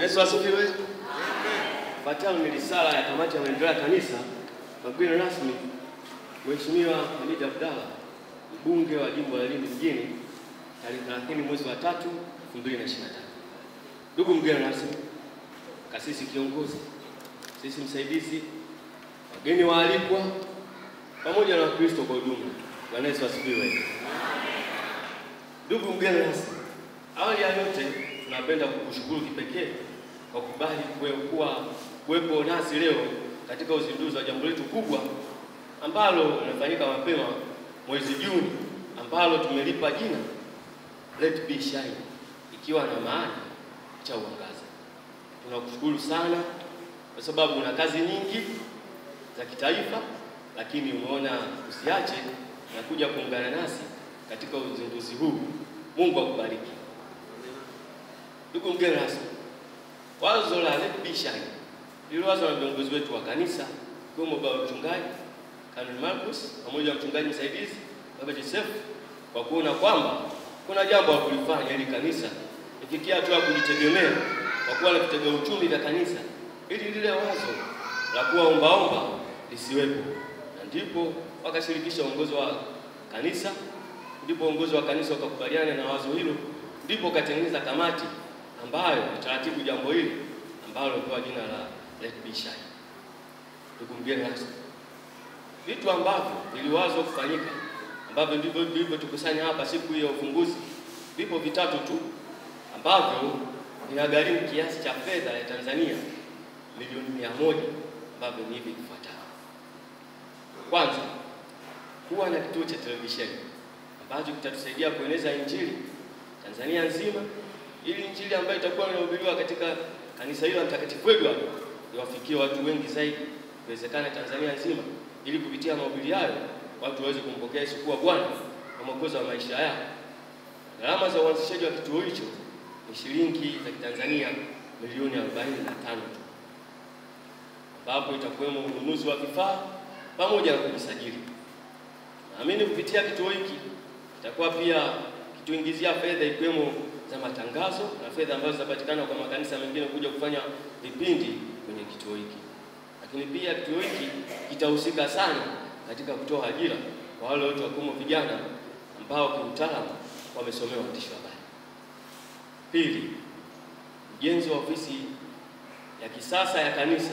Yesu asifiwe. Amen. Fuatayo ni risala ya kamati ya maendeleo ya kanisa na mgeni rasmi Mheshimiwa Hamid Abdalla, mbunge wa jimbo la Lindi mjini, tarehe 30 mwezi wa 3 2025. Ndugu mgeni rasmi, kasisi kiongozi, sisi msaidizi, wageni waalikwa pamoja na Wakristo kwa ujumla. Bwana Yesu asifiwe. Amen. Ndugu mgeni rasmi, awali ya yote tunapenda kukushukuru kipekee kwa kubali kuwepo nasi leo katika uzinduzi wa jambo letu kubwa ambalo linafanyika mapema mwezi Juni, ambalo tumelipa jina Let Be Shine, ikiwa na maana cha uangaza. Tunakushukuru sana kwa sababu una kazi nyingi za kitaifa, lakini umeona usiache na kuja kuungana nasi katika uzinduzi huu. Mungu akubariki. Ndugu mgeni rasmi, wazo la Let Be Shine liliwazwa na viongozi wetu wa kanisa, kwa baba mchungaji Kanuni Marcus pamoja na mchungaji msaidizi Baba Joseph, kwa kuona kwamba kuna jambo la kulifanya ili kanisa ifikie hatua ya kujitegemea kwa kuwa na kitega uchumi vya kanisa, ili lile wazo la kuwa ombaomba lisiwepo. Na ndipo wakashirikisha uongozi wa kanisa, ndipo uongozi wa kanisa ukakubaliana na wazo hilo, ndipo katengeneza kamati ambayo taratibu jambo hili ambalo limepewa jina la Let Be Shine. Ndugu mgeni rasmi, vitu ambavyo viliwazwa kufanyika ambavyo ndivyo tukusanya hapa siku ya ufunguzi, vipo vitatu tu ambavyo vinagharimu kiasi cha fedha ya Tanzania milioni 100, ambavyo ni hivi vifuatavyo. Kwanza, kuwa na kituo cha televisheni ambacho kitatusaidia kueneza injili Tanzania nzima, ili injili ambayo itakuwa inahubiriwa katika kanisa hilo Mtakatifu Edward iwafikie watu wengi zaidi, iwezekane Tanzania nzima, ili kupitia mahubiri hayo watu waweze kumpokea Yesu kuwa Bwana na Mwokozi wa maisha yao. Gharama za uanzishaji wa kituo hicho ni shilingi za Kitanzania milioni 45 tu, ambapo itakuwemo ununuzi wa vifaa pamoja na kujisajili. Naamini kupitia kituo hiki itakuwa pia kituingizia fedha ikiwemo za matangazo na fedha ambazo zitapatikana kwa makanisa mengine kuja kufanya vipindi kwenye kituo hiki. Lakini pia kituo hiki kitahusika sana katika kutoa ajira kwa wale wote wakiwemo vijana ambao kiutaalamu wamesomea uandishi wa habari. Pili, ujenzi wa ofisi ya kisasa ya kanisa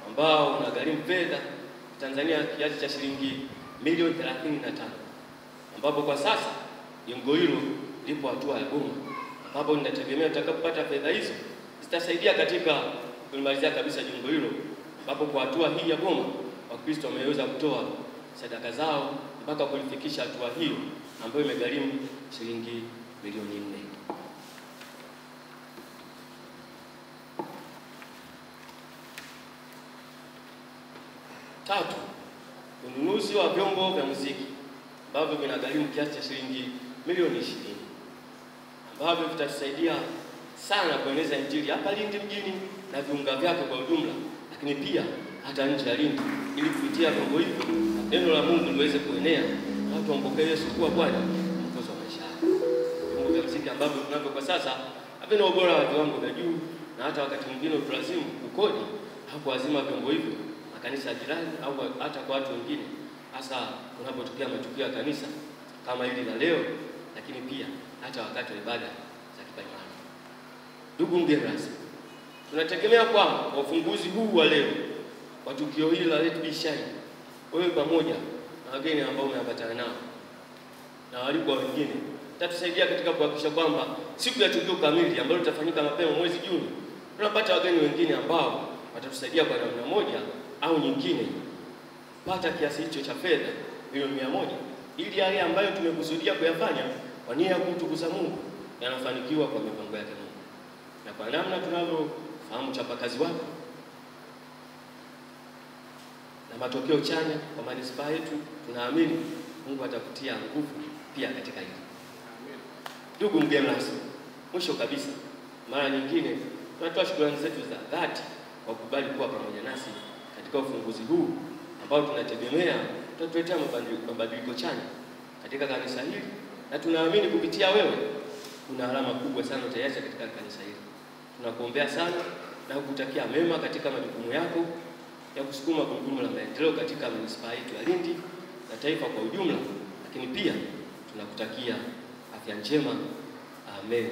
ambao unagharimu fedha Tanzania kiasi cha shilingi milioni 35, ambapo kwa sasa jengo hilo lipo hatua ya Goma, ambapo ninategemea tutakapopata fedha hizo zitasaidia katika kulimalizia kabisa jengo hilo, ambapo kwa hatua hii ya Goma Wakristo wameweza kutoa sadaka zao mpaka kulifikisha hatua hiyo ambayo imegharimu shilingi milioni 4. Tatu, ununuzi wa vyombo vya muziki ambavyo vinagharimu kiasi cha shilingi milioni 20, ambavyo vitatusaidia sana kueneza injili hapa Lindi mjini na viunga vyake kwa ujumla, lakini pia hata nje ya Lindi, ili kupitia vyombo hivyo neno la Mungu liweze kuenea na watu wampokee Yesu kuwa Bwana na Mwokozi wa maisha yao. Vyombo vya muziki ambavyo tunavyo kwa sasa havina ubora wa viwango vya juu, na hata wakati mwingine tulazimu kukodi hapo azima vyombo hivyo makanisa ya jirani au hata kwa watu wengine, hasa kunapotokea matukio ya kanisa kama hili la leo, lakini pia hata wakati wa ibada za kipaimara. Ndugu mgeni rasmi, tunategemea kwamba kwa ufunguzi huu wa leo wa tukio hili la Let Be Shine, wewe pamoja na wageni ambao umeambatana nao na walikuwa wengine tatusaidia katika kuhakikisha kwamba siku ya tukio kamili ambalo litafanyika mapema mwezi Juni, tunapata wageni wengine ambao watatusaidia kwa namna moja au nyingine pata kiasi hicho cha fedha milioni 100, ili yale ambayo tumekusudia kuyafanya kwa nia ya kumtukuza Mungu yanafanikiwa kwa mipango yake Mungu. Na kwa namna tunavyofahamu chapakazi wako na matokeo chanya kwa manispaa yetu, tunaamini Mungu atakutia nguvu pia katika hili. Ndugu mgeni rasmi, mwisho kabisa, mara nyingine tunatoa shukrani zetu za dhati kwa kukubali kuwa pamoja nasi katika ufunguzi huu ambao tunategemea tutatuletea mabadiliko chanya katika kanisa hili, na tunaamini kupitia wewe kuna alama kubwa sana utaiacha katika kanisa hili. tunakuombea sana na kukutakia mema katika majukumu yako ya kusukuma gurudumu la maendeleo katika manispaa yetu ya Lindi na taifa kwa ujumla, lakini pia tunakutakia afya njema. Amen.